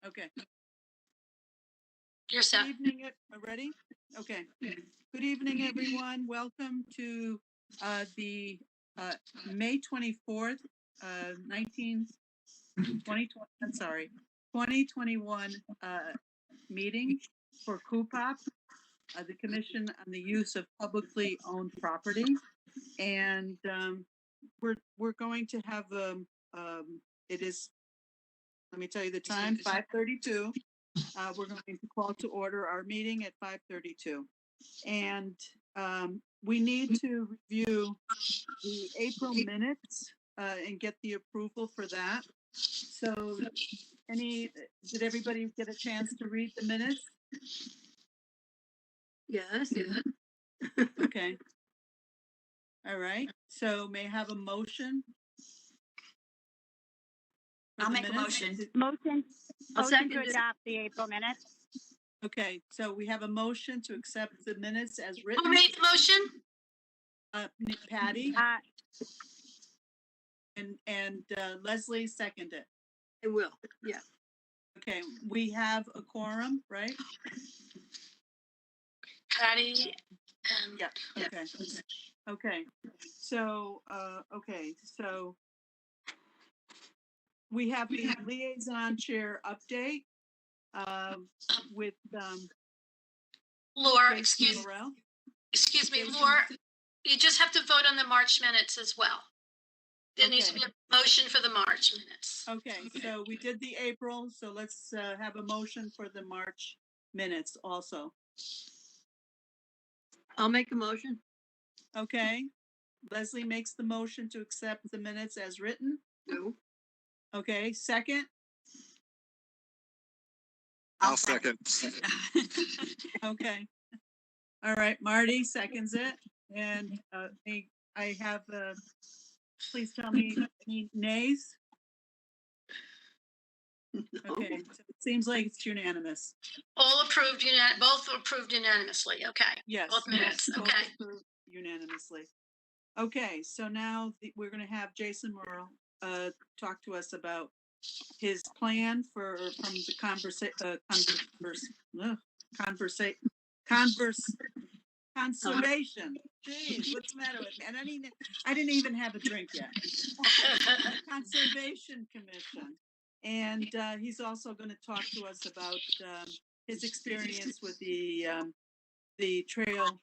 Okay. You're set. Good evening, ready? Okay. Good evening, everyone. Welcome to the May 24th, 2021 meeting for Cupop, the Commission on the Use of Publicly Owned Property. And we're going to have it is, let me tell you the time, 5:32. We're going to call to order our meeting at 5:32. And we need to review the April minutes and get the approval for that. So did everybody get a chance to read the minutes? Yes. Okay. All right. So may I have a motion? I'll make a motion. Motion I'll second to it. adopt the April minutes. Okay, so we have a motion to accept the minutes as Who written. made the motion? Patty and Leslie seconded. I will. Yeah. Okay, we have a quorum, right? Patty. Yeah. Okay. Okay. So so we have the liaison chair update with Laura, Jason Morrell. excuse me, Jason. Laura. You just have to vote on the March minutes as well. There needs to be a motion for the March minutes. Okay, so we did the April, so let's have a motion for the March minutes also. I'll make a motion. Okay, Leslie makes the motion to accept the minutes as written. No. Okay, second. I'll second. Okay. All right, Marty seconds it. And I have, please tell me any nays. Okay, so it seems like it's unanimous. All approved, both approved unanimously. Okay. Yes. Both minutes. Both Okay. approved unanimously. Okay, so now we're going to have Jason Morrell talk to us about his plan from the conservation. Jeez, what's the matter with me? I didn't even have a drink yet. Conservation Commission. And he's also going to talk to us about his experience with the trail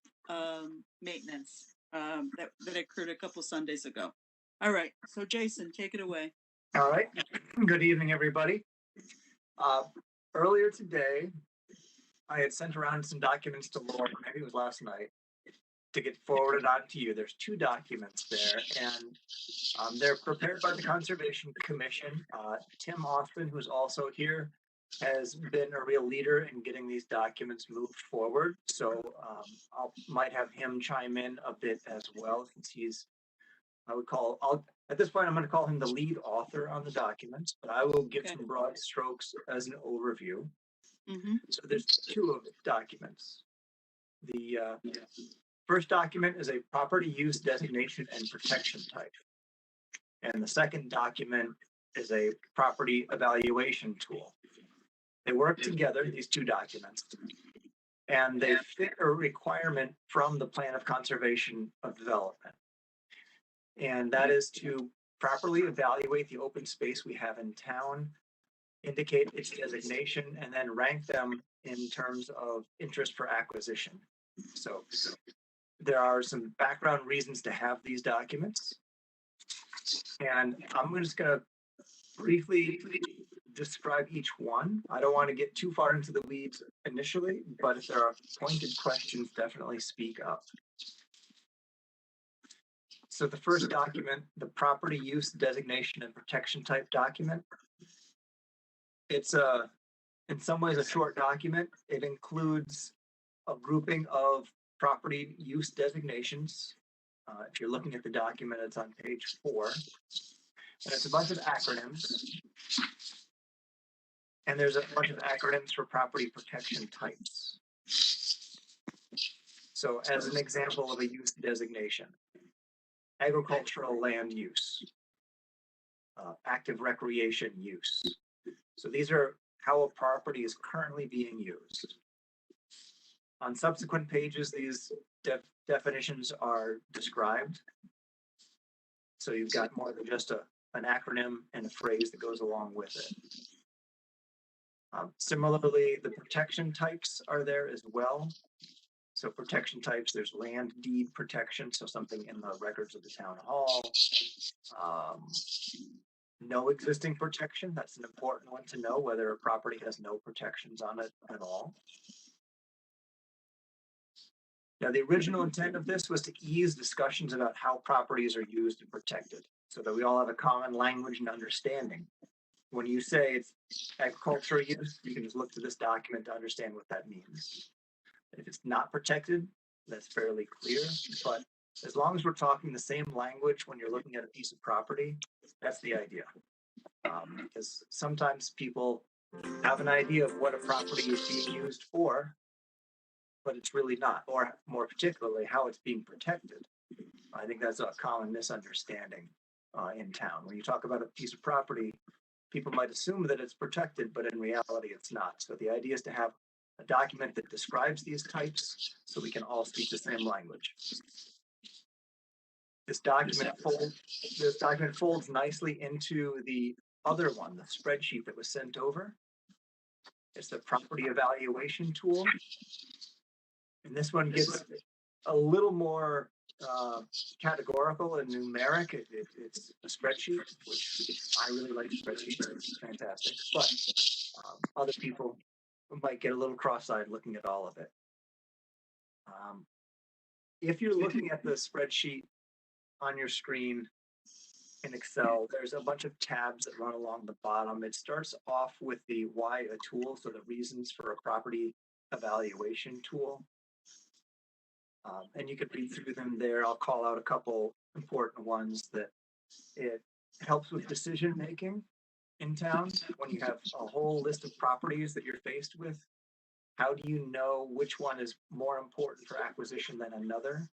maintenance that occurred a couple Sundays ago. All right, so Jason, take it away. All right. Good evening, everybody. Earlier today, I had sent around some documents to Laura, maybe it was last night, to get forwarded on to you. There's 2 documents there, and they're prepared by the Conservation Commission. Tim Austin, who's also here, has been a real leader in getting these documents moved forward. So I might have him chime in a bit as well, since he's, at this point, I'm going to call him the lead author on the documents, but I will give some broad strokes as an overview. Mm-hmm. So there's 2 of the documents. The first document is a property use designation and protection type. And the second document is a property evaluation tool. They work together, these 2 documents, and they fit a requirement from the Plan of Conservation of Development. And that is to properly evaluate the open space we have in town, indicate its designation, and then rank them in terms of interest for acquisition. So there are some background reasons to have these documents. And I'm just going to briefly describe each one. I don't want to get too far into the weeds initially, but if there are pointed questions, definitely speak up. So the first document, the property use designation and protection type document, it's in some ways a short document. It includes a grouping of property use designations. If you're looking at the document, it's on page 4. And it's a bunch of acronyms. And there's a bunch of acronyms for property protection types. So as an example of a use designation, agricultural land use, active recreation use. So these are how a property is currently being used. On subsequent pages, these definitions are described. So you've got more than just an acronym and a phrase that goes along with it. Similarly, the protection types are there as well. So protection types, there's land deed protection, so something in the records of the town hall. No existing protection, that's an important one to know, whether a property has no protections on it at all. Now, the original intent of this was to ease discussions about how properties are used and protected, so that we all have a common language and understanding. When you say it's agricultural use, you can just look to this document to understand what that means. If it's not protected, that's fairly clear, but as long as we're talking the same language when you're looking at a piece of property, that's the idea. Because sometimes people have an idea of what a property is being used for, but it's really not, or more particularly, how it's being protected. I think that's a common misunderstanding in town. When you talk about a piece of property, people might assume that it's protected, but in reality, it's not. So the idea is to have a document that describes these types so we can all speak the same language. This document folds nicely into the other one, the spreadsheet that was sent over. It's the property evaluation tool. And this one gets a little more categorical and numeric. It's a spreadsheet, which I really like spreadsheets. It's fantastic. But other people might get a little cross-eyed looking at all of it. If you're looking at the spreadsheet on your screen in Excel, there's a bunch of tabs that run along the bottom. It starts off with the why a tool, so the reasons for a property evaluation tool. And you could read through them there. I'll call out a couple important ones that it helps with decision making in town. When you have a whole list of properties that you're faced with, how do you know which one is more important for acquisition than another,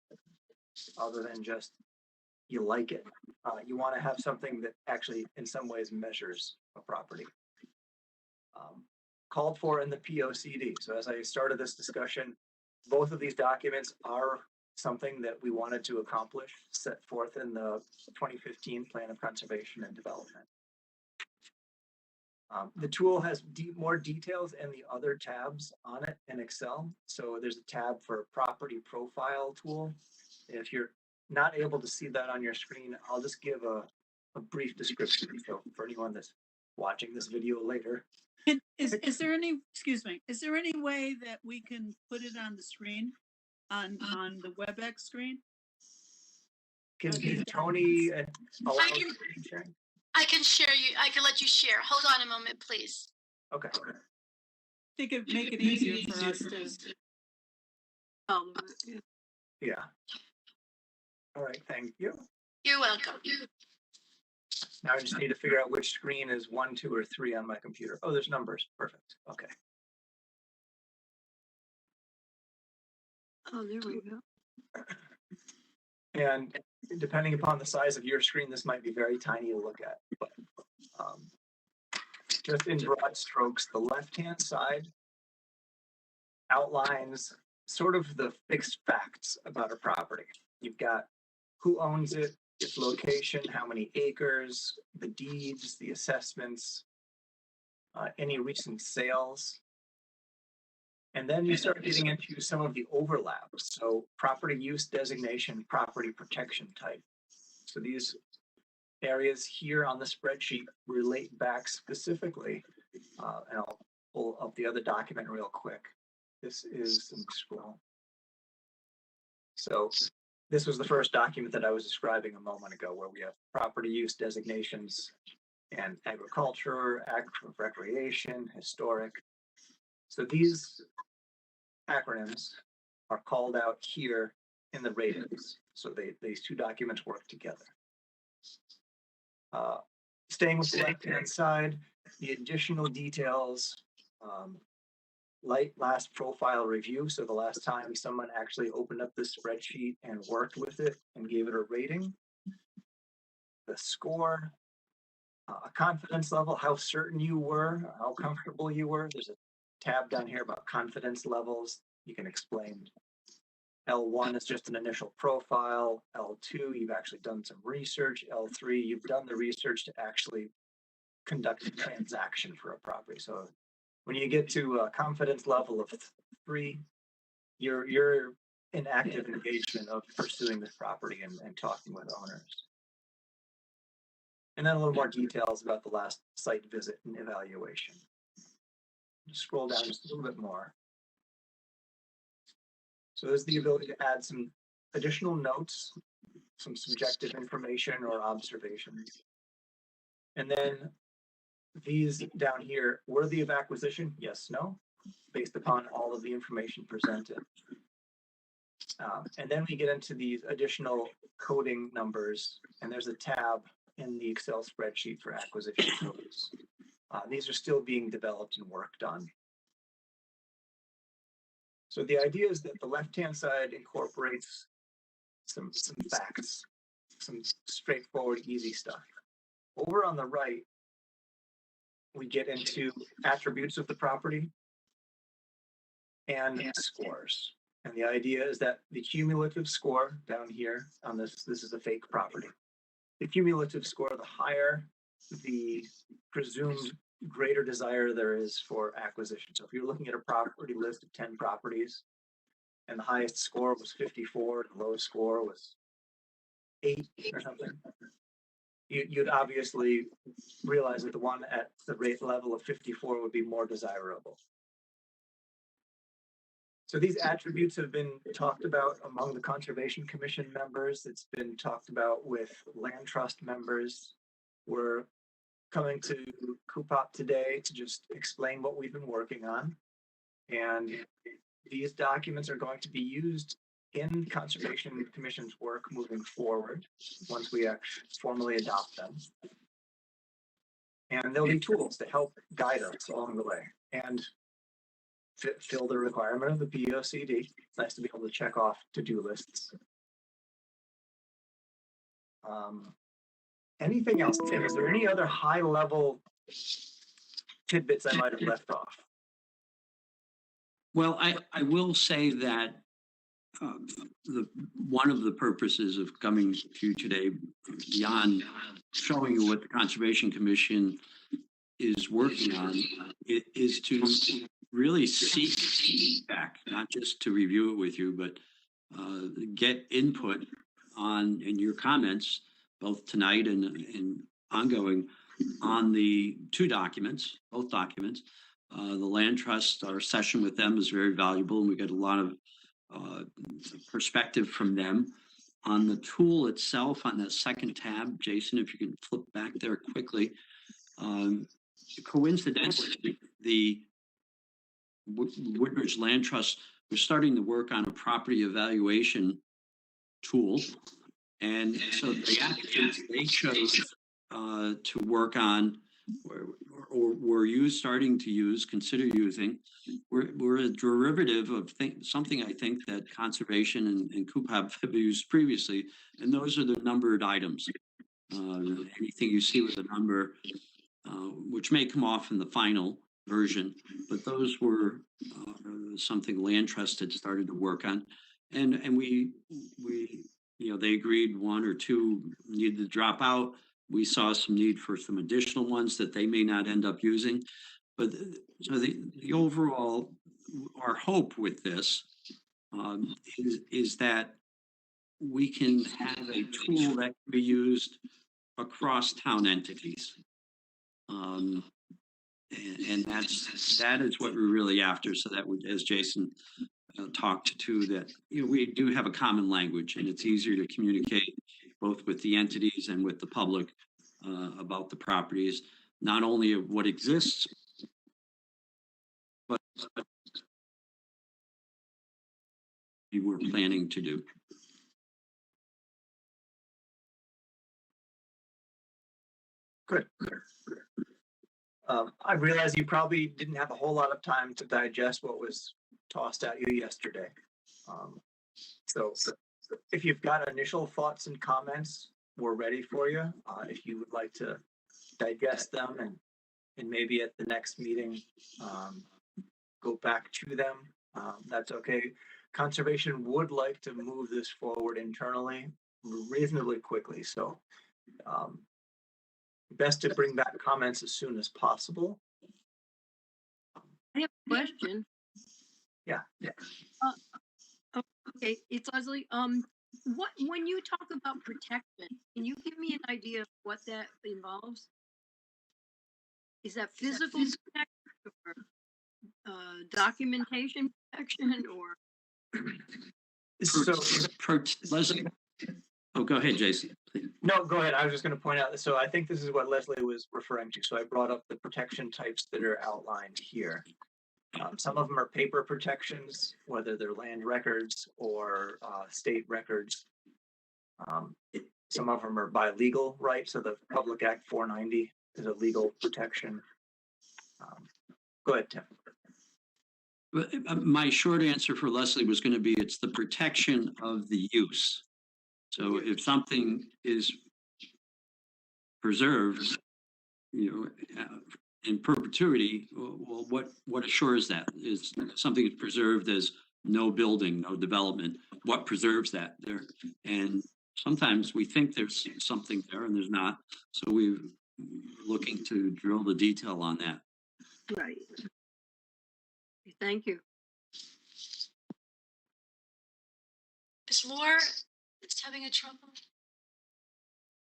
other than just you like it? You want to have something that actually in some ways measures a property. Called for in the POCD. So as I started this discussion, both of these documents are something that we wanted to accomplish, set forth in the 2015 Plan of Conservation and Development. The tool has more details in the other tabs on it in Excel. So there's a tab for property profile tool. If you're not able to see that on your screen, I'll just give a brief description. So for anyone that's watching this video later. Is there any, excuse me, is there any way that we can put it on the screen, on the WebEx screen? Can Tony allow I can- screen sharing? I can share you. I can let you share. Hold on a moment, please. Okay. I think it'd make it easier for us to. Yeah. All right, thank you. You're welcome. Now I just need to figure out which screen is 1, 2, or 3 on my computer. Oh, there's numbers. Perfect. Okay. Oh, there we go. And depending upon the size of your screen, this might be very tiny to look at. But just in broad strokes, the left-hand side outlines sort of the fixed facts about a property. You've got who owns it, its location, how many acres, the deeds, the assessments, any recent sales. And then you start getting into some of the overlaps. So property use designation, property protection type. So these areas here on the spreadsheet relate back specifically. And I'll pull up the other document real quick. This is, let me scroll. So this was the first document that I was describing a moment ago, where we have property use designations and agriculture, recreation, historic. So these acronyms are called out here in the ratings. So these two documents work together. Staying with the left-hand side, the additional details, last profile review. So the last time someone actually opened up this spreadsheet and worked with it and gave it a rating. The score, A confidence level, how certain you were, how comfortable you were. There's a tab down here about confidence levels. You can explain. L1 is just an initial profile. L2, you've actually done some research. L3, you've done the research to actually conduct a transaction for a property. So when you get to a confidence level of 3, you're in active engagement of pursuing this property and talking with owners. And then a little more details about the last site visit and evaluation. Just scroll down just a little bit more. So there's the ability to add some additional notes, some subjective information or observations. And then these down here, worthy of acquisition, yes, no, based upon all of the information presented. And then we get into these additional coding numbers, and there's a tab in the Excel spreadsheet for acquisition codes. These are still being developed and worked on. So the idea is that the left-hand side incorporates some facts, some straightforward, easy stuff. Over on the right, we get into attributes of the property and scores. And the idea is that the cumulative score down here on this is a fake property. The cumulative score, the higher the presumed greater desire there is for acquisition. So if you're looking at a property list of 10 properties and the highest score was 54, the lowest score was 8 or something, you'd obviously realize that the one at the rate level of 54 would be more desirable. So these attributes have been talked about among the Conservation Commission members. It's been talked about with land trust members. We're coming to Cupop today to just explain what we've been working on. And these documents are going to be used in Conservation Commission's work moving forward once we actually formally adopt them. And there'll be tools to help guide us along the way and fill the requirement of the POCD. It's nice to be able to check off to-do lists. Anything else, Tim? Is there any other high-level tidbits I might have left off? Well, I will say that one of the purposes of coming to you today, beyond showing you what the Conservation Commission is working on, is to really seek feedback, not just to review it with you, but get input on in your comments, both tonight and ongoing, on the two documents, both documents. The land trust, our session with them is very valuable, and we got a lot of perspective from them. On the tool itself, on that second tab, Jason, if you can flip back there quickly. Coincidentally, the Woodbridge Land Trust was starting to work on a property evaluation tool. And so the applicants they chose to work on or were starting to use, consider using, were a derivative of something I think that Conservation and Cupop have used previously, and those are the numbered items. Anything you see with a number, which may come off in the final version, but those were something Land Trust had started to work on, and we they agreed one or two needed to drop out. We saw some need for some additional ones that they may not end up using, but so the overall, our hope with this is that we can have a tool that can be used across town entities. And that is what we're really after. So that would, as Jason talked to, that we do have a common language, and it's easier to communicate both with the entities and with the public about the properties, not only of what exists, but we're planning to do. Good. I realize you probably didn't have a whole lot of time to digest what was tossed at you yesterday. So if you've got initial thoughts and comments, we're ready for you. If you would like to digest them and maybe at the next meeting, go back to them. That's okay. Conservation would like to move this forward internally reasonably quickly, so best to bring back comments as soon as possible. I have a question. Yeah. Okay, it's Leslie. When you talk about protection, can you give me an idea of what that involves? Is that physical protection or documentation protection or? So, Leslie, oh, go ahead, Jason. please. no, go ahead. I was just going to point out. So I think this is what Leslie was referring to. So I brought up the protection types that are outlined here. Some of them are paper protections, whether they're land records or state records. Some of them are by legal right. So the Public Act 490 is a legal protection. Go ahead, Tim. My short answer for Leslie was going to be it's the protection of the use. So if something is preserved, in perpetuity, well, what assures that? Is something is preserved as no building, no development? What preserves that there? And sometimes we think there's something there and there's not. So we're looking to drill the detail on that. Right. Thank you. Is Laura having a trouble?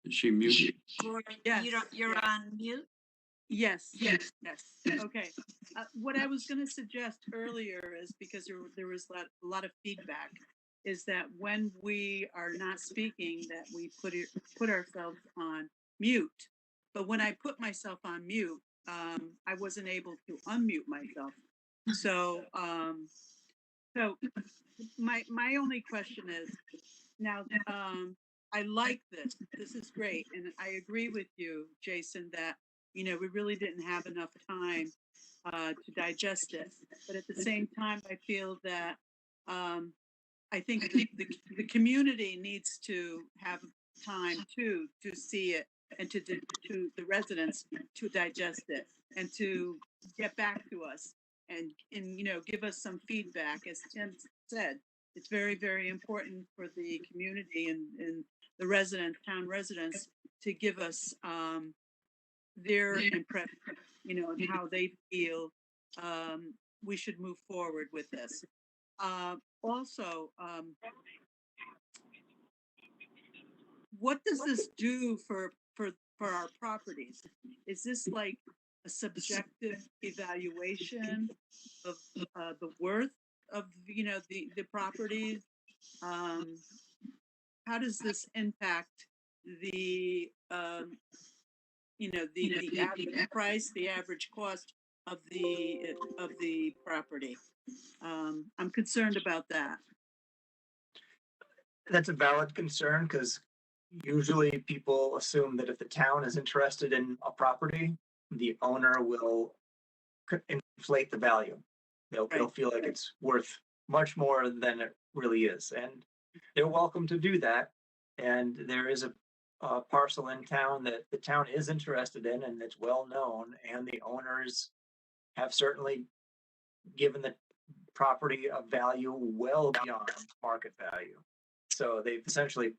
Is she muted? Laura, Yes. you're on mute? Yes. Okay. What I was going to suggest earlier is because there was a lot of feedback, is that when we are not speaking, that we put ourselves on mute. But when I put myself on mute, I wasn't able to unmute myself. So, my only question is now. I like this. This is great, and I agree with you, Jason, that we really didn't have enough time to digest it. But at the same time, I feel that I think the community needs to have time to see it, and to the residents to digest it and to get back to us and give us some feedback. As Tim said, it's very, very important for the community and the town residents to give us their impression, and how they feel we should move forward with this. Also, what does this do for our properties? Is this like a subjective evaluation of the worth of the properties? How does this impact the the average price, the average cost of the property? I'm concerned about that. That's a valid concern because usually people assume that if the town is interested in a property, the owner will inflate the value. They'll feel like it's worth much more than it really is. And they're welcome to do that. And there is a parcel in town that the town is interested in and it's well known. And the owners have certainly given the property a value well beyond market value. So they've essentially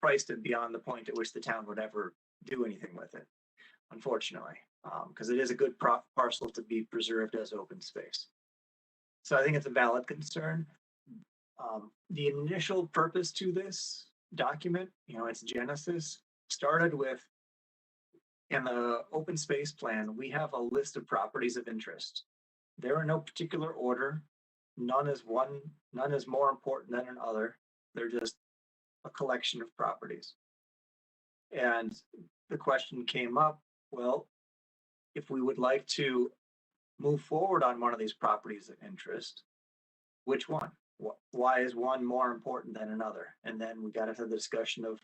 priced it beyond the point at which the town would ever do anything with it, unfortunately, because it is a good parcel to be preserved as open space. So I think it's a valid concern. The initial purpose to this document, its genesis, started with, in the open space plan, we have a list of properties of interest. There are no particular order. None is more important than another. They're just a collection of properties. And the question came up, well, if we would like to move forward on one of these properties of interest, which one? Why is one more important than another? And then we got into the discussion of,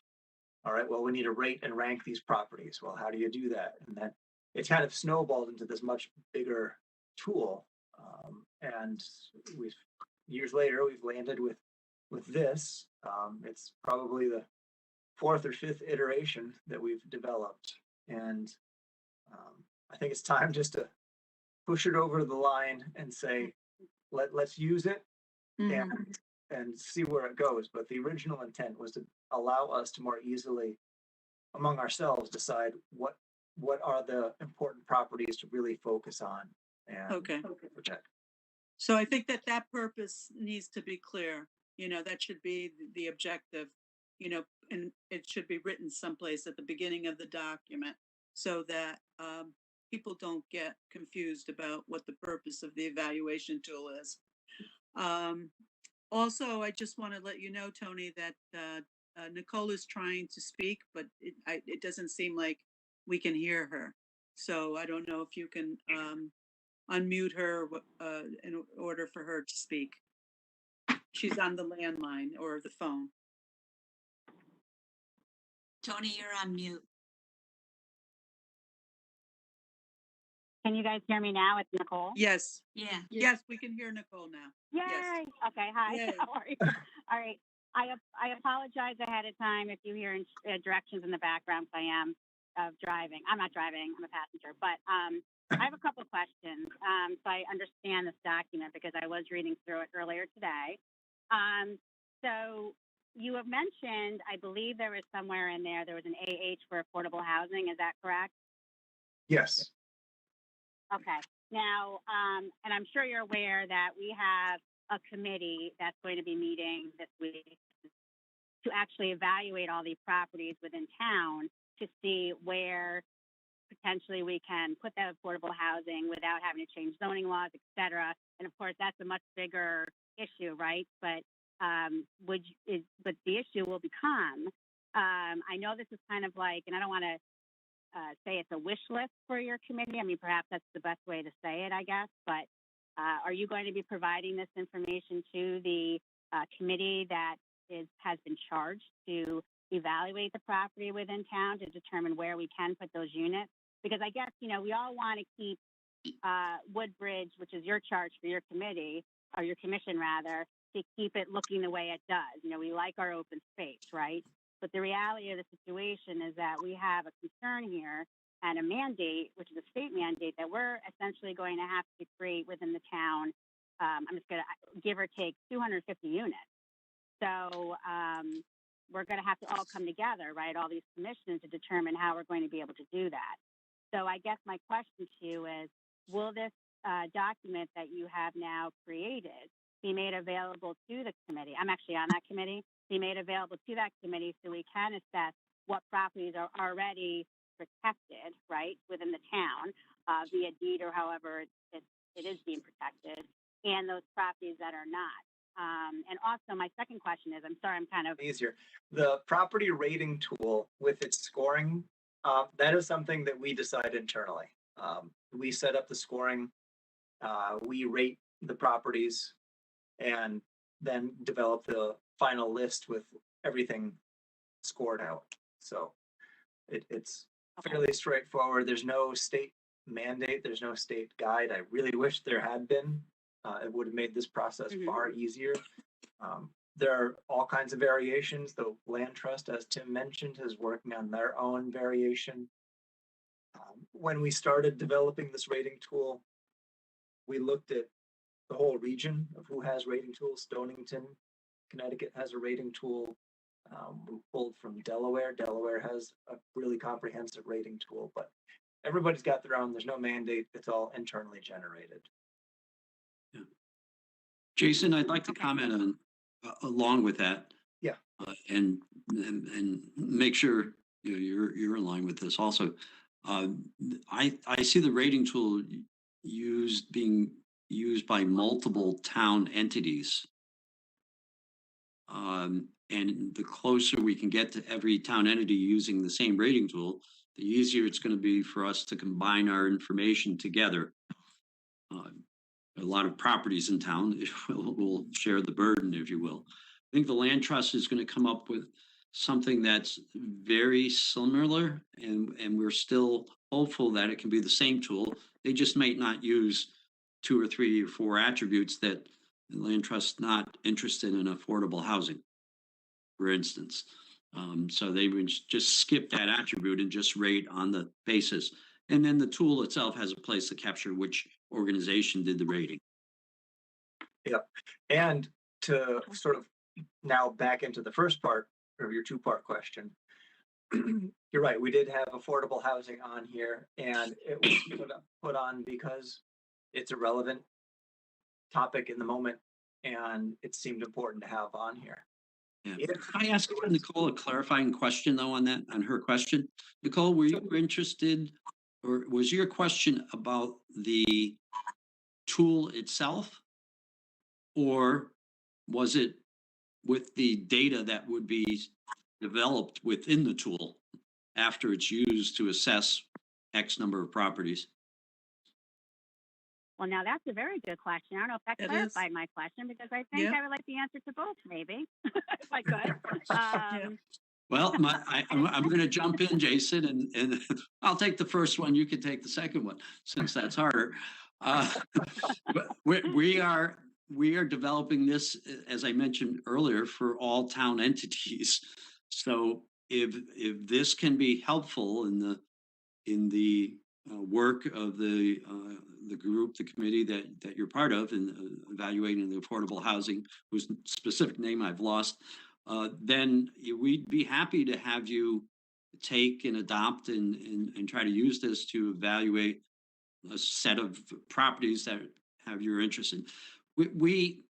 all right, well, we need to rate and rank these properties. Well, how do you do that? And then it's kind of snowballed into this much bigger tool. And years later, we've landed with this. It's probably the 4th or 5th iteration that we've developed. And I think it's time just to push it over the line and say, let's use it Mhm. and see where it goes. But the original intent was to allow us to more easily, among ourselves, decide what are the important properties to really focus on and Okay. protect. So I think that that purpose needs to be clear. You know, that should be the objective, you know, and it should be written someplace at the beginning of the document so that people don't get confused about what the purpose of the evaluation tool is. Also, I just want to let you know, Tony, that Nicole is trying to speak, but it doesn't seem like we can hear her. So I don't know if you can unmute her in order for her to speak. She's on the landline or the phone. Tony, you're on mute. Can you guys hear me now? It's Nicole. Yes. Yeah. Yes, we can hear Nicole now. Yay! Yes. Okay, hi. Yay. How are you? All right. I apologize ahead of time if you hear directions in the background. 'Cause I am driving. I'm not driving. I'm a passenger. But I have a couple of questions. So I understand this document because I was reading through it earlier today. So you have mentioned, I believe there was somewhere in there was an AH for affordable housing. Is that correct? Yes. Okay. Now, and I'm sure you're aware that we have a committee that's going to be meeting this week to actually evaluate all these properties within town to see where potentially we can put that affordable housing without having to change zoning laws, et cetera. And of course, that's a much bigger issue, right? But but the issue will become, I know this is kind of like, and I don't want to say it's a wish list for your committee. I mean, perhaps that's the best way to say it, I guess. But are you going to be providing this information to the committee that has been charged to evaluate the property within town to determine where we can put those units? Because I guess, you know, we all want to keep Woodbridge, which is your charge for your committee, or your commission rather, to keep it looking the way it does. You know, we like our open space, right? But the reality of the situation is that we have a concern here and a mandate, which is a state mandate, that we're essentially going to have to create within the town. I'm just going to give or take 250 units. So we're going to have to all come together, right? All these commissions to determine how we're going to be able to do that. So I guess my question to you is, will this document that you have now created be made available to the committee? I'm actually on that committee. Be made available to that committee so we can assess what properties are already protected, right, within the town via deed or however it is being protected, and those properties that are not. And also, my second question is, I'm sorry, I'm kind of Easier. The property rating tool with its scoring, that is something that we decide internally. We set up the scoring, we rate the properties, and then develop the final list with everything scored out. So it's fairly straightforward. There's no state mandate. There's no state guide. I really wish there had been. It would have made this process far easier. There are all kinds of variations. The land trust, as Tim mentioned, is working on their own variation. When we started developing this rating tool, we looked at the whole region of who has rating tools. Stonington, Connecticut has a rating tool. We pulled from Delaware. Delaware has a really comprehensive rating tool, but everybody's got their own. There's no mandate. It's all internally generated. Yeah. Jason, I'd like to comment on along with that. Yeah. And make sure you're in line with this also. I see the rating tool being used by multiple town entities. And the closer we can get to every town entity using the same rating tool, the easier it's going to be for us to combine our information together. A lot of properties in town will share the burden, if you will. I think the land trust is going to come up with something that's very similar, and we're still hopeful that it can be the same tool. They just might not use 2 or 3 or 4 attributes that the land trust not interested in affordable housing, for instance. So they would just skip that attribute and just rate on the basis. And then the tool itself has a place to capture which organization did the rating. Yep. And to sort of now back into the first part of your two-part question, you're right. We did have affordable housing on here, and it was put on because it's a relevant topic in the moment, and it seemed important to have on here. Yeah. If Can I ask Nicole a clarifying question though on that, on her question? Nicole, were you interested, or was your question about the tool itself? Or was it with the data that would be developed within the tool after it's used to assess X number of properties? Well, now that's a very good question. I don't know if that It is. clarified my question, because I think Yeah. I would like the answer to both, maybe, if I could. Well, I'm going to jump in, Jason, and I'll take the first one. You can take the second one, since that's harder. But we are developing this, as I mentioned earlier, for all town entities. So if this can be helpful in the work of the group, the committee that you're part of, in evaluating the affordable housing, whose specific name I've lost, then we'd be happy to have you take and adopt and try to use this to evaluate a set of properties that have your interest in. We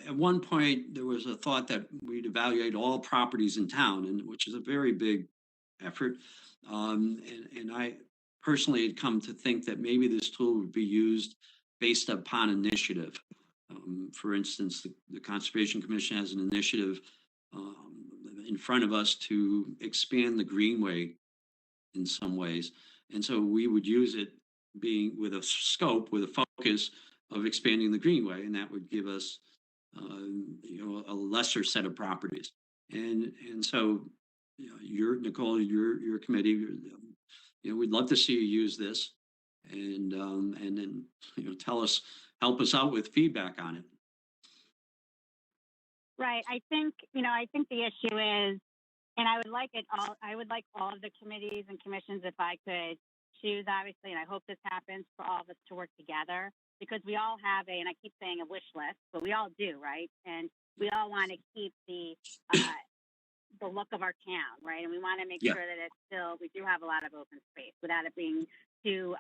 at one point there was a thought that we'd evaluate all properties in town, and which is a very big effort. And I personally had come to think that maybe this tool would be used based upon initiative. For instance, the Conservation Commission has an initiative in front of us to expand the greenway in some ways. And so we would use it being with a scope, with a focus of expanding the greenway, and that would give us a lesser set of properties. And so Nicole, your committee, we'd love to see you use this, and then help us out with feedback on it. Right. I think the issue is, and I would like all of the committees and commissions, if I could choose, obviously, and I hope this happens, for all of us to work together, because we all have and I keep saying a wish list, but we all do, right? And we all want to keep the look of our town, right? And we want to make sure that we do have a lot of open space without it being too,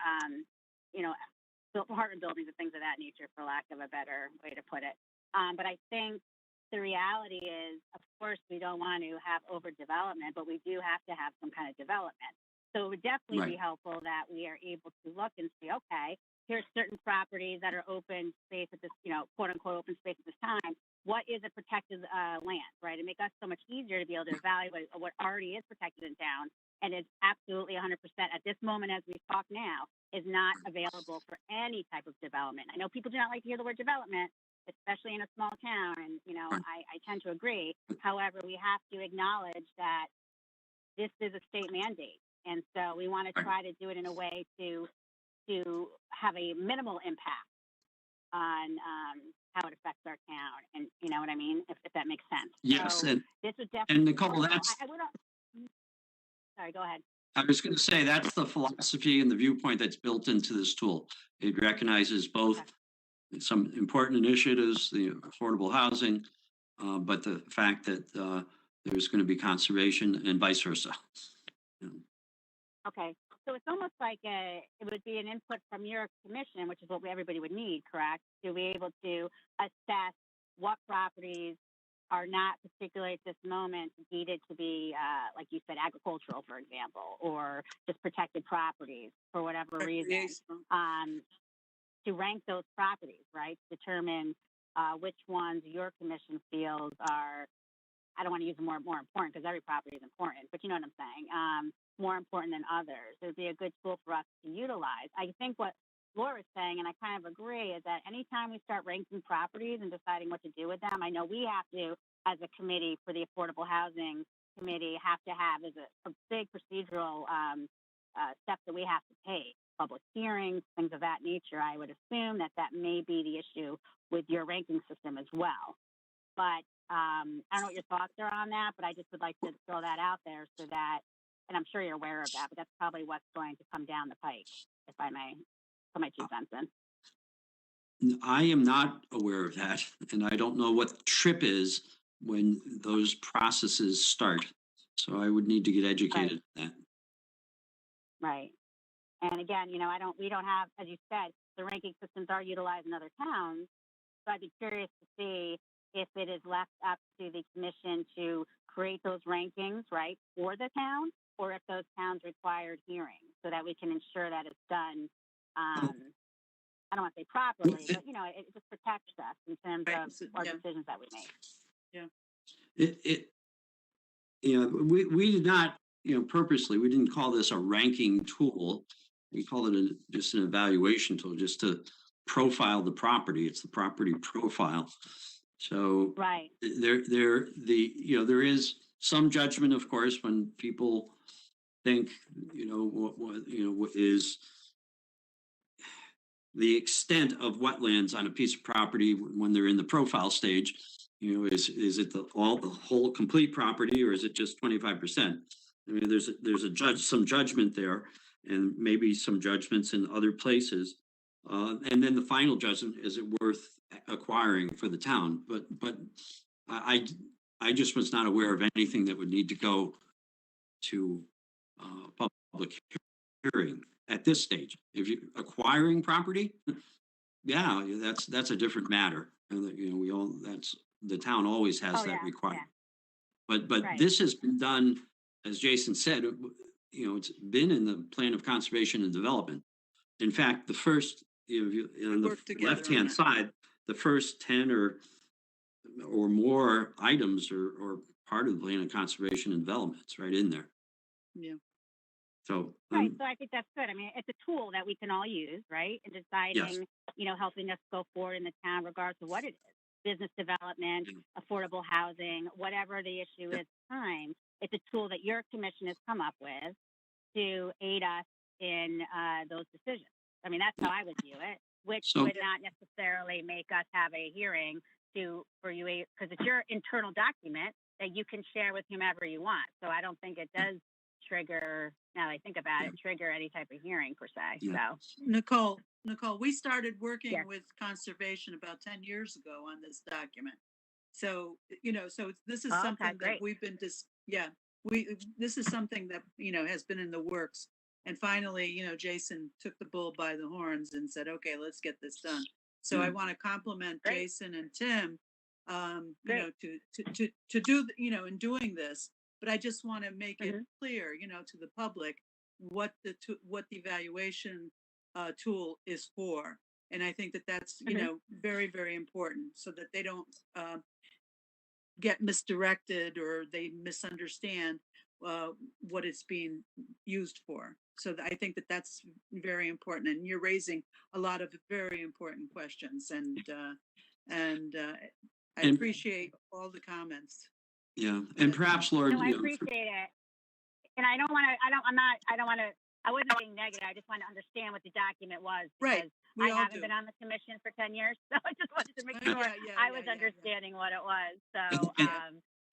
apartment buildings and things of that nature, for lack of a better way to put it. But I think the reality is, of course, we don't want to have overdevelopment, but we do have to have some kind of development. So it would definitely be helpful that we are able to look and see, okay, here's certain properties that are open space at this, quote unquote open space at this time. What is a protected land, right? It makes us so much easier to be able to evaluate what already is protected in town, and is absolutely 100% at this moment as we talk now is not available for any type of development. I know people do not like to hear the word development, especially in a small town, and I tend to agree. However, we have to acknowledge that this is a state mandate, and so we want to try to do it in a way to have a minimal impact on how it affects our town, and you know what I mean, if that makes sense. Yes, so this was definitely. And Nicole, that's. Sorry, go ahead. I was going to say that's the philosophy and the viewpoint that's built into this tool. It recognizes both some important initiatives, the affordable housing, but the fact that there's going to be conservation and vice versa. Okay, so it's almost like it would be an input from your commission, which is what everybody would need, correct? To be able to assess what properties are not particularly at this moment needed to be, like you said, agricultural, for example, or just protected properties for whatever reason. To rank those properties, right? Determine which ones your commission feels are, I don't want to use the more important, because every property is important, but you know what I'm saying, more important than others. It would be a good tool for us to utilize. I think what Laura's saying, and I kind of agree, is that anytime we start ranking properties and deciding what to do with them, I know we have to, as a committee for the Affordable Housing Committee, have to have as a big procedural step that we have to take. Public hearings, things of that nature. I would assume that may be the issue with your ranking system as well. But I don't know what your thoughts are on that, but I just would like to throw that out there so that and I'm sure you're aware of that, but that's probably what's going to come down the pike, if I may put my 2 cents in. I am not aware of that, and I don't know what trip is when those processes start. So I would need to get educated on that. Right. And again, we don't have, as you said, the ranking systems are utilized in other towns. So I'd be curious to see if it is left up to the commission to create those rankings, right, for the town, or if those towns required hearings so that we can ensure that it's done. I don't want to say properly, but it just protects us in terms of our decisions that we make. We did not, purposely, we didn't call this a ranking tool. We called it just an evaluation tool, just to profile the property. It's the property profile. So right. There is some judgment, of course, when people think, what is the extent of wetlands on a piece of property when they're in the profile stage. Is it the whole complete property, or is it just 25%? I mean, there's some judgment there, and maybe some judgments in other places. And then the final judgment, is it worth acquiring for the town? But I just was not aware of anything that would need to go to public hearing at this stage. If you acquiring property, yeah, that's a different matter. And the town always has that requirement. But Right. This has been done, as Jason said, it's been in the plan of conservation and development. In fact, the first, on the left-hand side, the first 10 or more items are part of the plan of conservation and development. It's right in there. Yeah. So right. So I think that's good. I mean, it's a tool that we can all use, right? In deciding, helping us go forward in the town, regardless of what it is. Business development, affordable housing, whatever the issue is, time. It's a tool that your commission has come up with to aid us in those decisions. I mean, that's how I would view it, which would not necessarily make us have a hearing for you, because it's your internal document that you can share with whomever you want. So I don't think it does trigger, now that I think about it, trigger any type of hearing per se. Yeah. So Nicole, we started working with conservation about 10 years ago on this document. So, this is something that we've been this is something that, has been in the works. And finally, Jason took the bull by the horns and said, okay, let's get this done. So I want to compliment Jason and Tim, to do, in doing this. But I just want to make it clear, to the public what the evaluation tool is for. And I think that that's, very, very important, so that they don't get misdirected or they misunderstand what it's being used for. So I think that that's very important. And you're raising a lot of very important questions. And I appreciate all the comments. Yeah, and perhaps, Lord, I appreciate it, and I wasn't being negative. I just want to understand what the document was, because I haven't been on the commission for 10 years, so I just wanted to make sure I was understanding what it was. So,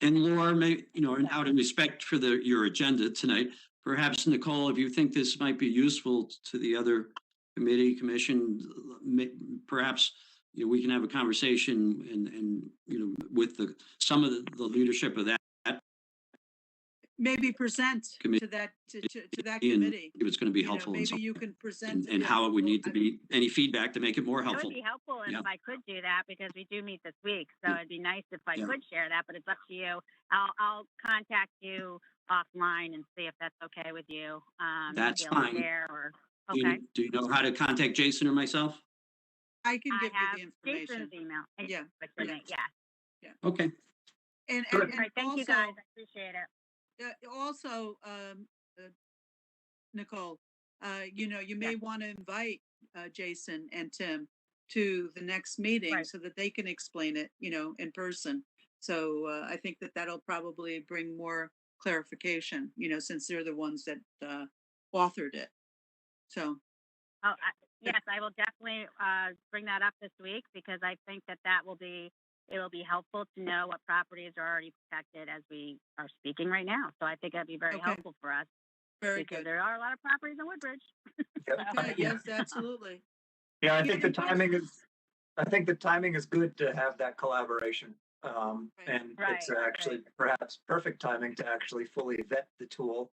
and Laura, and out of respect for your agenda tonight, perhaps Nicole, if you think this might be useful to the other commission, perhaps we can have a conversation and with some of the leadership of that. Maybe present to that committee. If it's going to be helpful. Maybe you can present and how it would need to be, any feedback to make it more helpful. It would be helpful if I could do that, because we do meet this week. So it'd be nice if I could share that, but it's up to you. I'll contact you offline and see if that's okay with you. That's fine. Okay. Do you know how to contact Jason or myself? I can give you the information. Jason's email. Yeah. Okay. And all right, thank you guys. I appreciate it. Also, Nicole, you may want to invite Jason and Tim to the next meeting so that they can explain it, in person. So I think that'll probably bring more clarification, since they're the ones that authored it. So. Yes, I will definitely bring that up this week, because I think it will be helpful to know what properties are already protected as we are speaking right now. So I think that'd be very helpful for us. Very because good. there are a lot of properties in Woodbridge. Yep. Okay, yes, absolutely. Yeah, I Yeah, think the because- timing is, I think the timing is good to have that collaboration. Right. And it's Right, actually perhaps perfect timing to actually fully vet the tool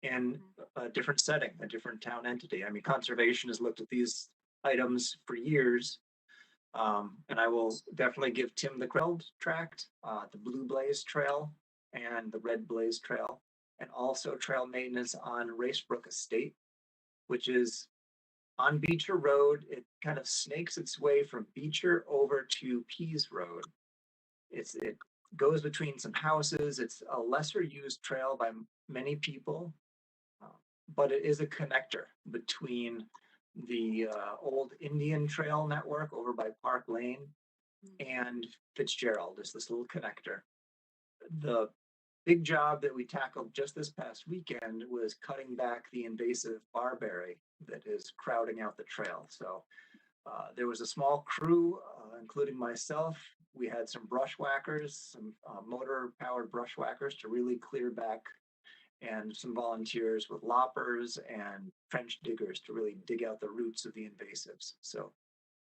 in a different setting, a different town entity. I mean, conservation has looked at these items for years. And I will definitely give Tim the Kreld tract, the Blue Blaze Trail and the Red Blaze Trail, and also trail maintenance on Racebrook Estate, which is on Beecher Road. It kind of snakes its way from Beecher over to Pease Road. It goes between some houses. It's a lesser used trail by many people, but it is a connector between the old Indian Trail network over by Park Lane and Fitzgerald. Is this little connector. The big job that we tackled just this past weekend was cutting back the invasive barberry that is crowding out the trail. So there was a small crew, including myself. We had some brush whackers, some motor powered brush whackers to really clear back, and some volunteers with loppers and trench diggers to really dig out the roots of the invasives. So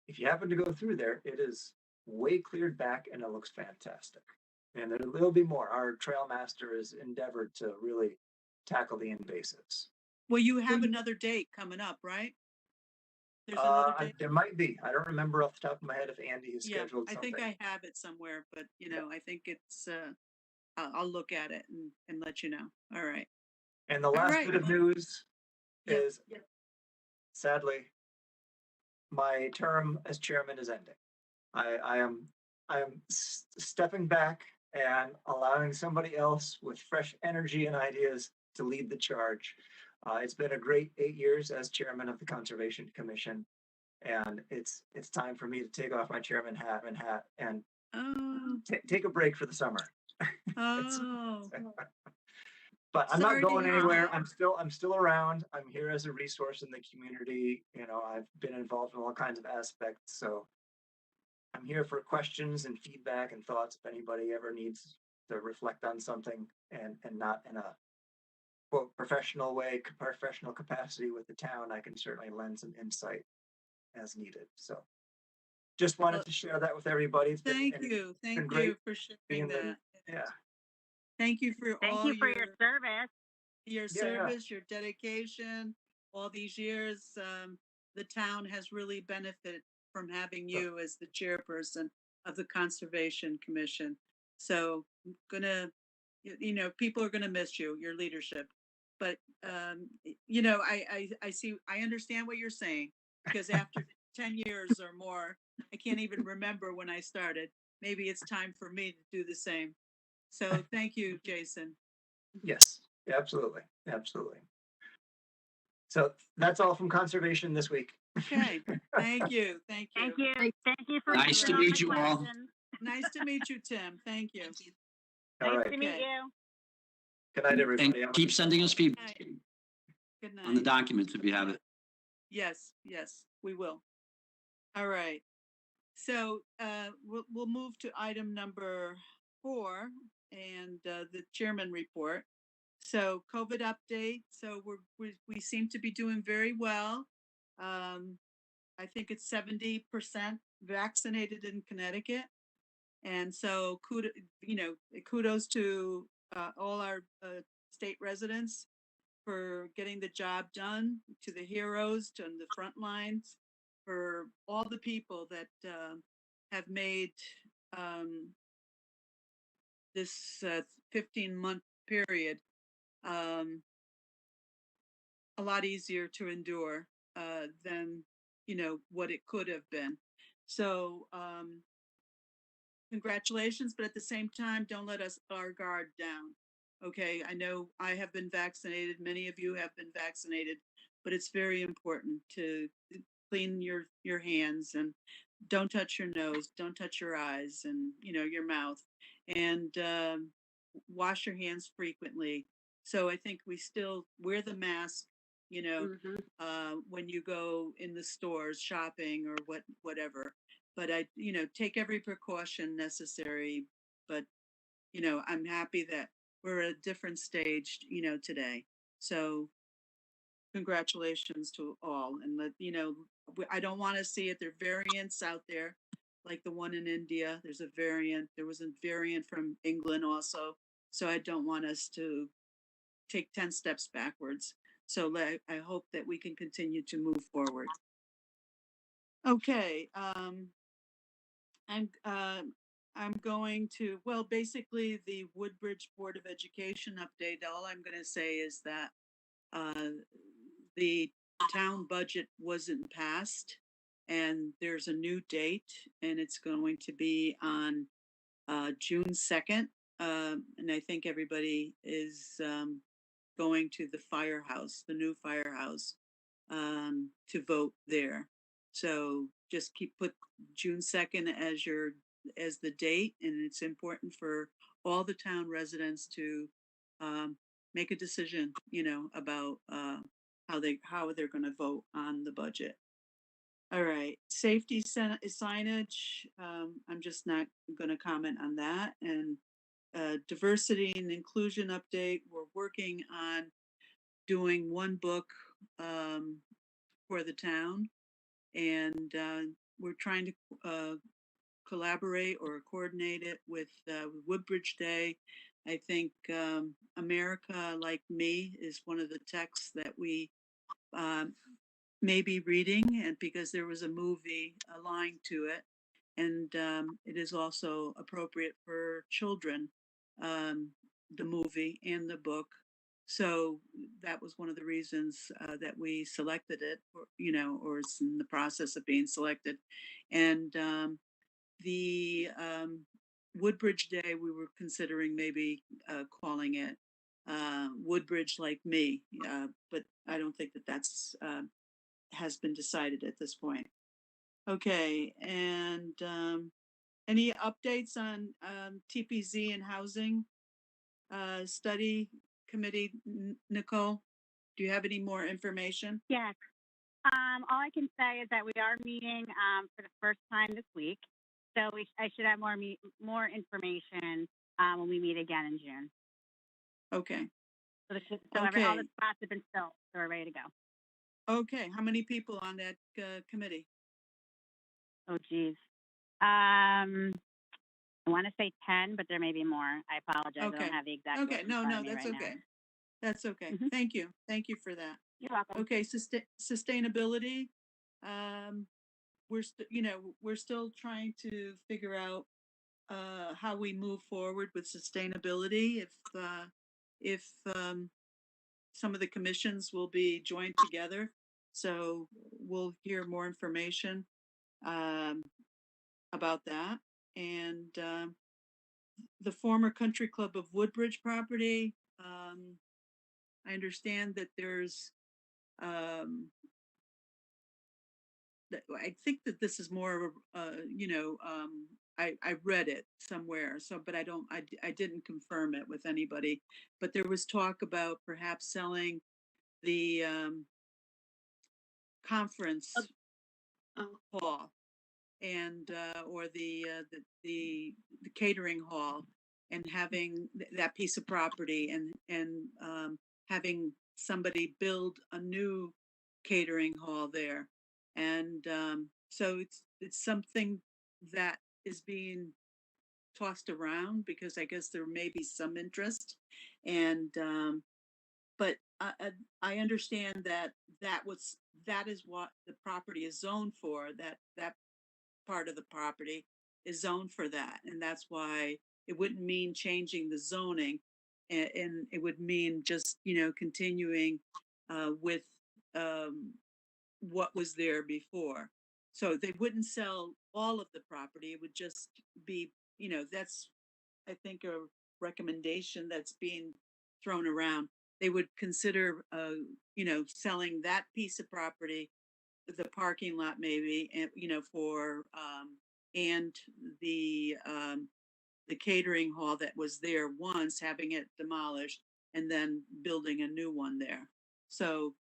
if you happen to go through there, it is way cleared back and it looks fantastic. And there'll be more. Our trail master has endeavored to really tackle the invasives. Well, you have another date coming up, right? There's another date. There might be. I don't remember off the top of my head if Andy has Yeah, scheduled I something. think I have it somewhere, but I think it's, I'll look at it and let you know. All right. And the All last right. bit of news Yeah, is, sadly, my term as chairman is ending. I am stepping back and allowing somebody else with fresh energy and ideas to lead the charge. It's been a great 8 years as chairman of the Conservation Commission, and it's time for me to take off my chairman hat and Oh, take a break for the summer. oh, But I'm Sorry not to going hear anywhere. that. I'm still around. I'm here as a resource in the community. You know, I've been involved in all kinds of aspects. So I'm here for questions and feedback and thoughts if anybody ever needs to reflect on something, and not in a quote professional way, professional capacity with the town. I can certainly lend some insight as needed. So just wanted Well, to share that with everybody. It's been, thank and you. it's been Thank great you for being sharing the, that. yeah. Thank you for Thank all you for your service. your Yeah. service, your dedication, all these years. The town has really benefited from having you as the chairperson of the Conservation Commission. So I'm gonna, people are gonna miss you, your leadership. But I see, I understand what you're saying, because after 10 years or more, I can't even remember when I started. Maybe it's time for me to do the same. So thank you, Jason. Yes, absolutely. Absolutely. So that's all from conservation this week. Okay, thank you, thank you. Thank you. Thank you for Nice answering to all my meet you all. questions. Nice to meet you, Tim. Thank you. All Nice right. to meet Okay. you. Good night, everybody. And keep sending us feedback Good on the night. documents if you have it. Yes, we will. All right. So we'll move to item number 4 and the chairman report. So COVID update. So we seem to be doing very well. I think it's 70% vaccinated in Connecticut. And so kudos to all our state residents for getting the job done, to the heroes, to the front lines, for all the people that have made this 15-month period a lot easier to endure than what it could have been. So congratulations, but at the same time, don't let our guard down. Okay, I know I have been vaccinated. Many of you have been vaccinated, but it's very important to clean your hands, and don't touch your nose, don't touch your eyes, and your mouth, and wash your hands frequently. So I think we still wear the mask, when you go in the stores shopping or whatever. But I, take every precaution necessary. But I'm happy that we're at a different stage, today. So congratulations to all, and I don't want to see it. There are variants out there, like the one in India. There's a variant. There was a variant from England also. So I don't want us to take 10 steps backwards. So I hope that we can continue to move forward. Okay. I'm going to, well, basically the Woodbridge Board of Education update. All I'm going to say is that the town budget wasn't passed, and there's a new date, and it's going to be on June 2nd. And I think everybody is going to the Firehouse, the new Firehouse, to vote there. So just put June 2nd as the date, and it's important for all the town residents to make a decision, about how they're going to vote on the budget. All right, safety signage. I'm just not going to comment on that. And diversity and inclusion update. We're working on doing one book for the town, and we're trying to collaborate or coordinate it with Woodbridge Day. I think America Like Me is one of the texts that we may be reading, and because there was a movie aligned to it, and it is also appropriate for children, the movie and the book. So that was one of the reasons that we selected it, or it's in the process of being selected. And the Woodbridge Day, we were considering maybe calling it Woodbridge Like Me, but I don't think that that's has been decided at this point. Okay, and any updates on TPZ and housing study committee, Nicole? Do you have any more information? Yes. All I can say is that we are meeting for the first time this week. So I should have more information when we meet again in June. Okay. All the spots have been filled, so we're ready to go. Okay. How many people on that committee? Oh, geez. I want to say 10, but there may be more. I apologize. Okay. I don't have the exact. Okay. No, that's right okay. now. That's okay. Mhm. Thank you. Thank you for that. You're welcome. Okay. Sustainability. We're still trying to figure out how we move forward with sustainability. If some of the commissions will be joined together, so we'll hear more information about that. And the former Country Club of Woodbridge property. I understand that there's I think that this is more of I read it somewhere, so but I didn't confirm it with anybody, but there was talk about perhaps selling the conference hall and or the catering hall, and having that piece of property, and having somebody build a new catering hall there. And so it's something that is being tossed around, because I guess there may be some interest. And but I understand that that is what the property is zoned for. That part of the property is zoned for that, and that's why it wouldn't mean changing the zoning, and it would mean just continuing with what was there before. So they wouldn't sell all of the property. It would just be, that's, I think, a recommendation that's being thrown around. They would consider, selling that piece of property, the parking lot maybe, and, for, and the catering hall that was there once, having it demolished and then building a new one there. So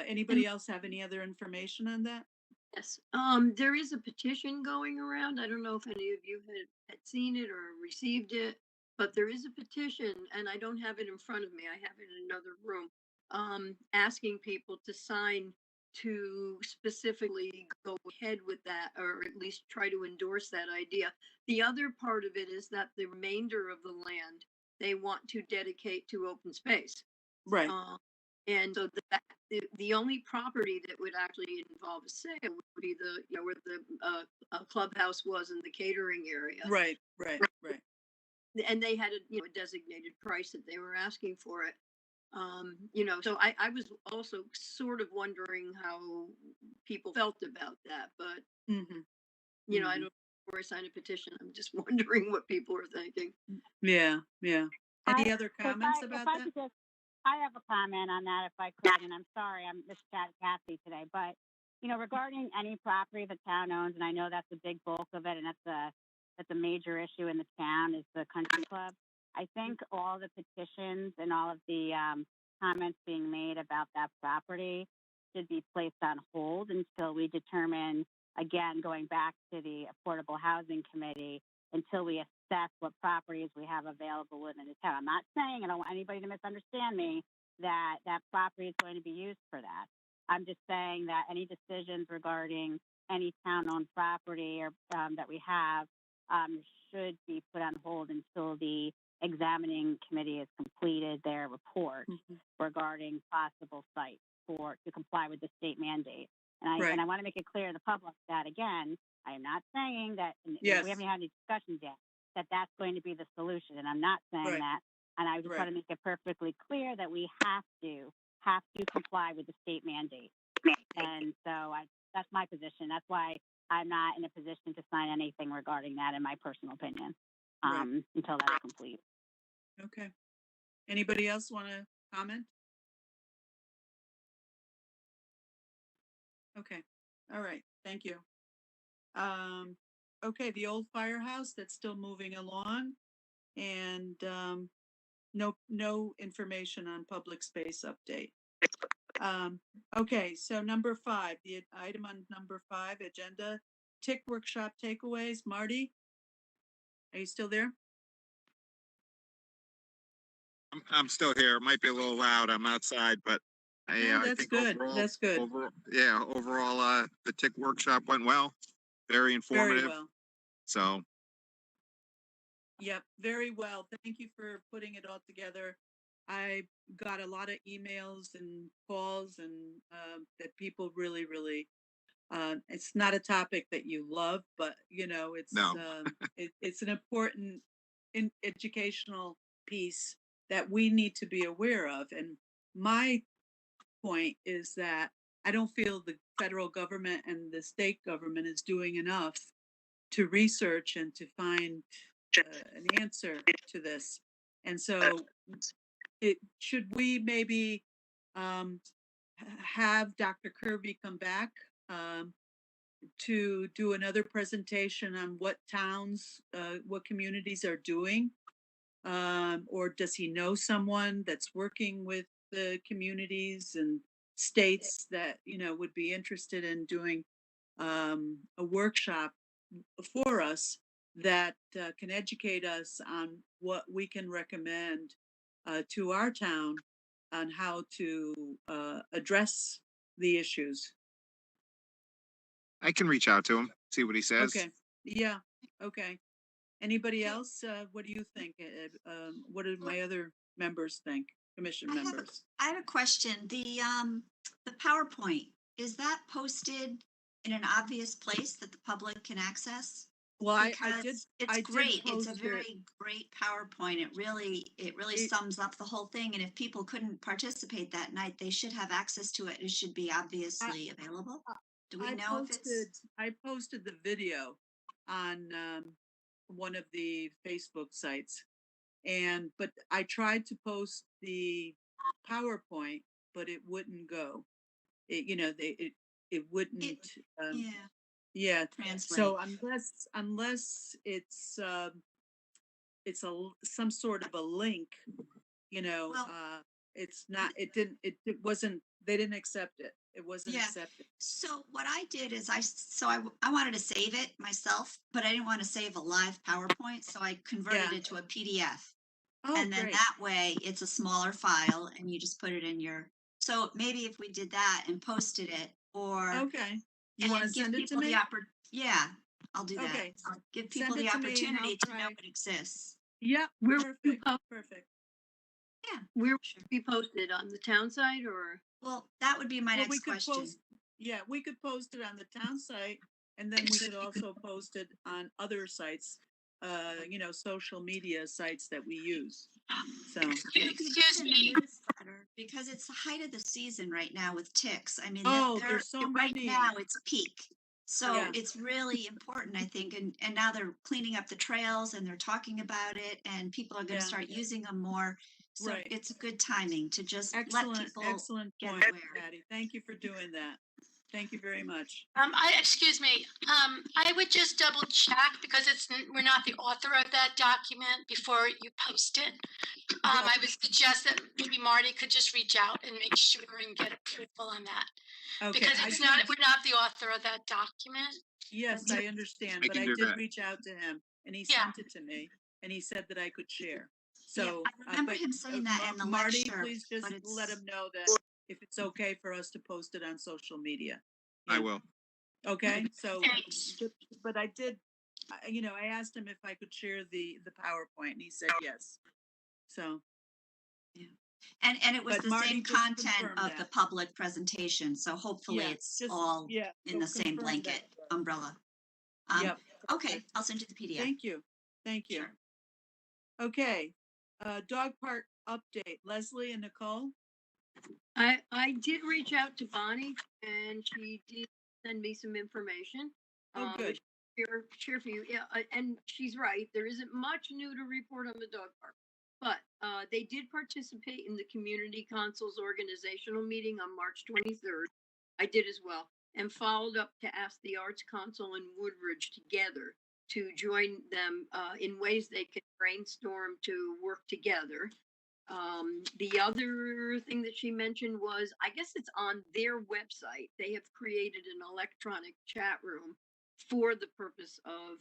anybody else have any other information on that? Yes, there is a petition going around. I don't know if any of you had seen it or received it, but there is a petition, and I don't have it in front of me. I have it in another room, asking people to sign to specifically go ahead with that, or at least try to endorse that idea. The other part of it is that the remainder of the land they want to dedicate to open space. Right. And so the only property that would actually involve a sale would be the, you know, where the clubhouse was in the catering area. Right. And they had a, you know, a designated price that they were asking for it. You know, so I was also sort of wondering how people felt about that, but Mm-hmm. you know, I don't, before I sign a petition, I'm just wondering what people are thinking. Yeah. Any other If comments I- about if I that? could just- I have a comment on that if I could, and I'm sorry, I'm just Kathy today, but, you know, regarding any property the town owns, and I know that's a big bulk of it, and that's a major issue in the town, is the country club. I think all the petitions and all of the comments being made about that property should be placed on hold until we determine, again, going back to the Affordable Housing Committee, until we assess what properties we have available within the town. I'm not saying, I don't want anybody to misunderstand me, that that property is going to be used for that. I'm just saying that any decisions regarding any town-owned property or that we have should be put on hold until the examining committee has completed their report regarding possible sites to comply with the state mandate. And I want to make it clear to the public that, again, I am not saying that, and we haven't had any discussions yet, that that's going to be the solution. And I'm not saying that. And I just want to make it perfectly clear that we have to comply with the state mandate. And so that's my position. That's why I'm not in a position to sign anything regarding that, in my personal opinion, until that's complete. Okay. Anybody else want to comment? Okay. All right. Thank you. Okay, the old firehouse, that's still moving along, and no information on public space update. Okay, so number 5, the item on number 5 agenda, TIC workshop takeaways. Marty, are you still there? I'm still here. It might be a little loud. I'm outside, but I That's think good. overall, That's good. overall, the TIC workshop went well. Very informative. Very well. So, Yep, very well. Thank you for putting it all together. I got a lot of emails and calls, and that people really, it's not a topic that you love, but you know, it's No. it's an important educational piece that we need to be aware of. And my point is that I don't feel the federal government and the state government is doing enough to research and to find an answer to this. And so should we maybe have Dr. Kirby come back to do another presentation on what towns, what communities are doing? Or does he know someone that's working with the communities and states that, you know, would be interested in doing a workshop for us that can educate us on what we can recommend to our town on how to address the issues? I can reach out to him, see what he says. Okay. Yeah. Okay. Anybody else? What do you think? What do my other members think? Commission members. I have a question. The PowerPoint, is that posted in an obvious place that the public can access? Well, I Because did. it's I did great. It's a post it. very great PowerPoint. It really sums up the whole thing. And if people couldn't participate that night, they should have access to it. It should be obviously available. Do we know if it's? I posted the video on one of the Facebook sites, but I tried to post the PowerPoint, but it wouldn't go. It wouldn't. Yeah. Yeah. Translate. So unless it's some sort of a link, you know, Well, it's not. It wasn't. They didn't accept it. It wasn't Yeah. accepted. So what I did is I wanted to save it myself, but I didn't want to save a live PowerPoint, so I converted Yeah. it to a PDF. Oh, And then great. that way it's a smaller file and you just put it in your So maybe if we did that and posted it, or Okay. You want to and give send it to people me? the yeah, I'll do that. Okay. I'll give Send people it the to me and I'll opportunity to know try. it exists. Yep. Where would you Perfect. post, Perfect. Yeah, where would sure. it be posted, on the town site or? Well, that would be my Well, we next could question. post, yeah, we could post it on the town site and then we could also post it on other sites, social media sites that we use. So, Excuse In the me, newsletter, because it's the height of the season right now with ticks. I mean, oh, there's so right many. now it's peak. So Yeah. it's really important, I think, and now they're cleaning up the trails and they're talking about it and people are going to Yeah. start using them more. So Right. it's a good timing to just let Excellent, people excellent get point, aware. Patty. Thank you for doing that. Thank you very much. excuse me, I would just double check because we're not the author of that document before you post it. I would suggest that maybe Marty could just reach out and make sure and get approval on that. Okay. Because we're not the author of that document. Yes, I understand, I but can I do did that. reach out to him and he Yeah. sent it to me and he said that I could share. Yeah, So, I remember but, him saying that in the Marty, lecture, please just but let it's him know that if it's okay for us to post it on social media. I Yeah. will. Okay, so, Thanks. but I did, I asked him if I could share the PowerPoint and he said yes. So, and it was But the Marty same just content confirmed of the that. public presentation. So hopefully Yeah, it's just, all yeah. in so the same confirm that. blanket umbrella. Yep. Okay, perfect. I'll send you the PDF. Thank you. Thank you. Sure. Okay, dog park update, Leslie and Nicole? I did reach out to Bonnie and she did send me some information. Oh, good. which share for you. Yeah, and she's right. There isn't much new to report on the dog park, but they did participate in the community council's organizational meeting on March 23rd. I did as well, and followed up to ask the Arts Council and Woodridge together to join them in ways they can brainstorm to work together. The other thing that she mentioned was, I guess it's on their website. They have created an electronic chat room for the purpose of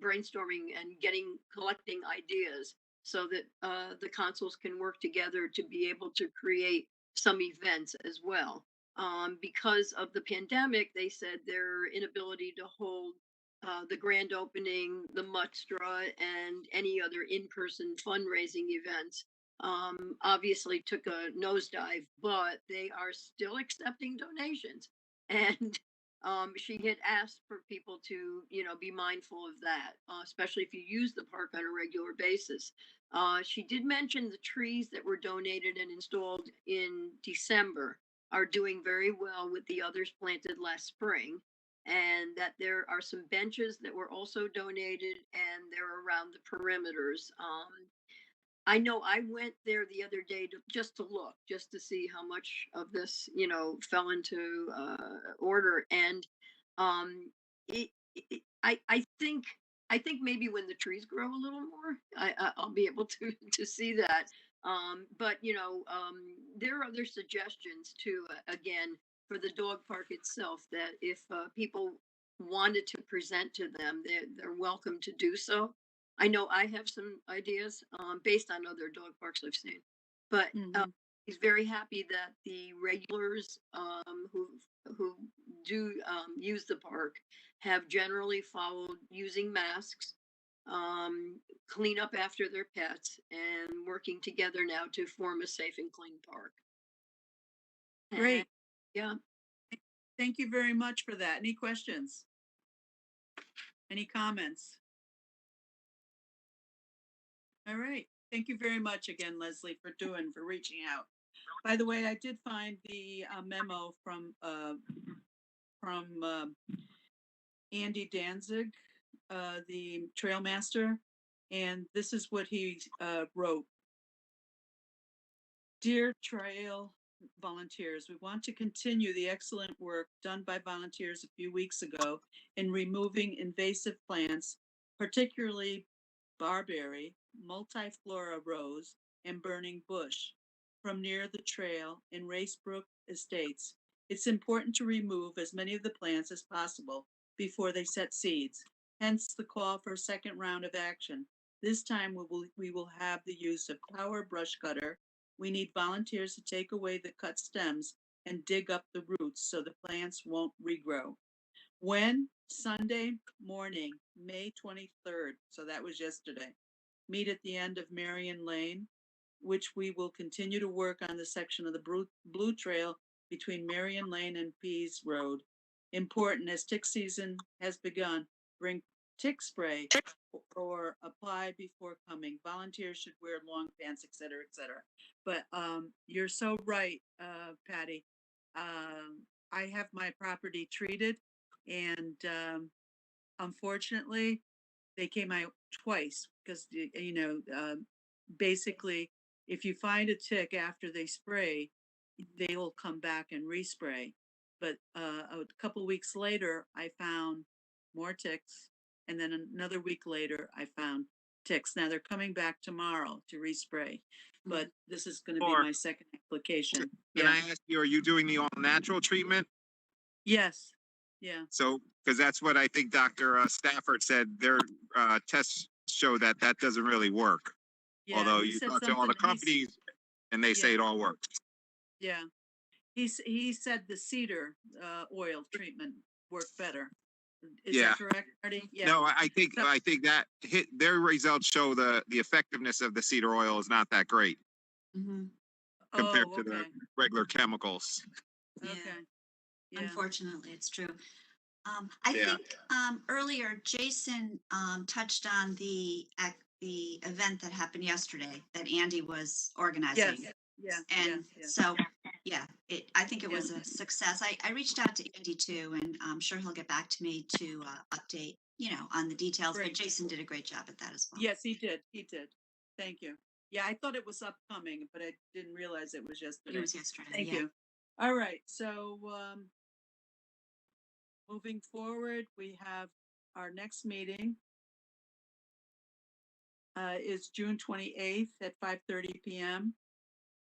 brainstorming and collecting ideas so that the consuls can work together to be able to create some events as well. Because of the pandemic, they said their inability to hold the grand opening, the mudstra, and any other in-person fundraising events obviously took a nosedive, but they are still accepting donations. And she had asked for people to, be mindful of that, especially if you use the park on a regular basis. She did mention the trees that were donated and installed in December are doing very well with the others planted last spring. And that there are some benches that were also donated and they're around the perimeters. I know I went there the other day just to look, just to see how much of this, fell into order. And I think maybe when the trees grow a little more, I'll be able to to see that. But there are other suggestions too. Again, for the dog park itself, that if people wanted to present to them, they're welcome to do so. I know I have some ideas based on other dog parks I've seen, but Mhm. he's very happy that the regulars who do use the park have generally followed using masks, clean up after their pets, and working together now to form a safe and clean park. And, Great. yeah. Thank you very much for that. Any questions? Any comments? All right. Thank you very much again, Leslie, for reaching out. By the way, I did find the memo from Andy Danzig, the trail master, and this is what he wrote. Dear trail volunteers, we want to continue the excellent work done by volunteers a few weeks ago in removing invasive plants, particularly barberry, multiflora rose, and burning bush from near the trail in Racebrook Estates. It's important to remove as many of the plants as possible before they set seeds. Hence the call for a second round of action. This time we will have the use of power brush cutter, We need volunteers to take away the cut stems and dig up the roots so the plants won't regrow. When? Sunday morning, May 23rd, so that was yesterday. Meet at the end of Marion Lane, which we will continue to work on the section of the Blue Trail between Marion Lane and Pease Road. Important, as tick season has begun, bring tick spray or apply before coming. Volunteers should wear long pants, et cetera, et cetera. But you're so right, Patty. I have my property treated, and unfortunately, they came out twice because, basically, if you find a tick after they spray, they will come back and respray. But a couple weeks later, I found more ticks, and then another week later, I found ticks. Now they're coming back tomorrow to respray, but this is going to be Or- my second application. Can Yeah. I ask you, are you doing the all natural treatment? Yes. Yeah. So, because that's what I think Dr. Stafford said, their tests show that that doesn't really work. Yeah. Although he you said talk to all the something- companies and they say Yeah. it all works. Yeah. He said the cedar oil treatment worked better. Is Yeah. that correct, Marty? Yeah. No, I think So- that their results show the effectiveness of the cedar oil is not that great compared Oh, to the okay. regular chemicals. Yeah. Okay. Yeah. Unfortunately, it's true. I Yeah. think earlier Jason touched on the event that happened yesterday that Andy was organizing. Yes. Yeah. And yeah. so, yeah, I think it Yeah. was a success. I reached out to Andy too, and I'm sure he'll get back to me to update, on the details. But Great. Jason did a great job at that as well. Yes, he did. He did. Thank you. Yeah, I thought it was upcoming, but I didn't realize it was yesterday. It was yesterday. Thank yeah. you. All right. So, moving forward, we have our next meeting is June 28th at 5:30 p.m.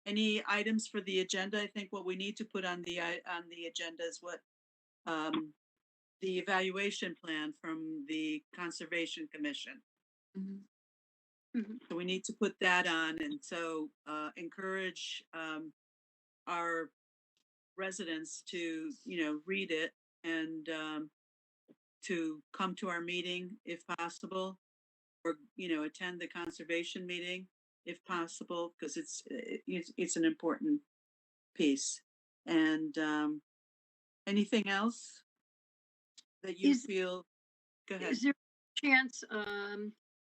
Any items for the agenda? I think what we need to put on the agenda is what the evaluation plan from the Conservation Commission. Mhm. So we need to put that on, and so encourage our residents to read it and to come to our meeting if possible, or attend the conservation meeting if possible, because it's an important piece. And anything else that you feel? Go ahead. Is there a chance,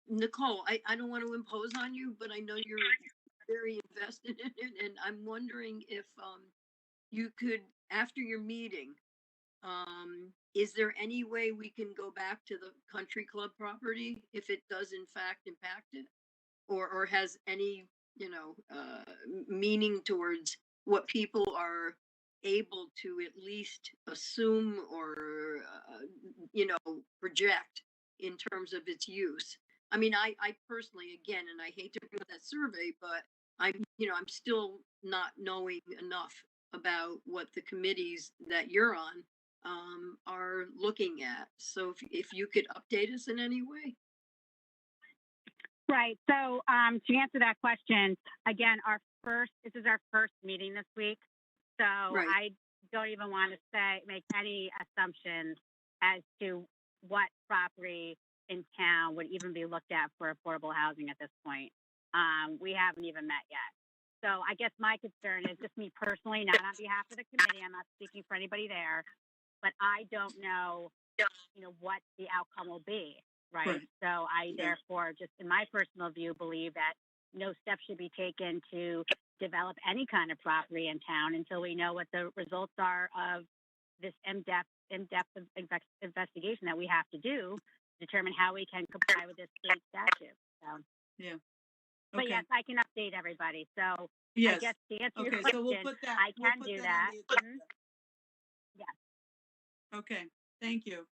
Nicole, I don't want to impose on you, but I know you're very invested in it, and I'm wondering if you could, after your meeting, is there any way we can go back to the country club property if it does in fact impact it? Or has any, meaning towards what people are able to at least assume or, project in terms of its use? I mean, I personally, again, and I hate to bring up that survey, but I'm still not knowing enough about what the committees that you're on are looking at. So if you could update us in any way. Right. So to answer that question, again, this is our first meeting this week. So Right. I don't even want to make any assumptions as to what property in town would even be looked at for affordable housing at this point. We haven't even met yet. So I guess my concern is just me personally, not on behalf of the committee. I'm not speaking for anybody there, but I don't know, what the outcome will be. Right. So I therefore, just in my personal view, believe that no steps should be taken to develop any kind of property in town until we know what the results are of this in-depth investigation that we have to do to determine how we can comply with this state statute. So, Yeah. but Okay. yes, I can update everybody. So Yes. I guess to answer your Okay. question, So we'll put that. I we'll can put do on that. the Mhm. agenda. Yeah. Okay. Thank you.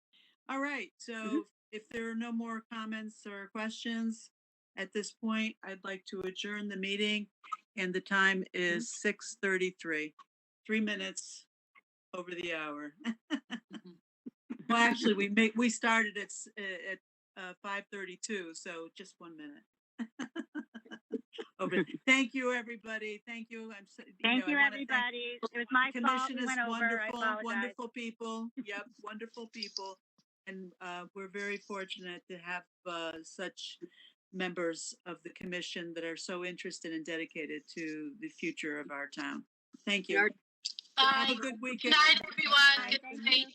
All right. So if there are no more comments or questions at this point, I'd like to adjourn the meeting, and the time is 6:33. 3 minutes over the hour. Well, actually, we started at 5:32, so just 1 minute. But thank you, everybody. Thank you. Thank you, I wanna thank everybody. It was my the fault. commission We is went over. I wonderful, apologize. wonderful people. Yep, wonderful people. And we're very fortunate to have such members of the commission that are so interested and dedicated to the future of our town. Thank you. Our- Have Bye. a good Good weekend. night, everyone. Bye. Good Thank night. you.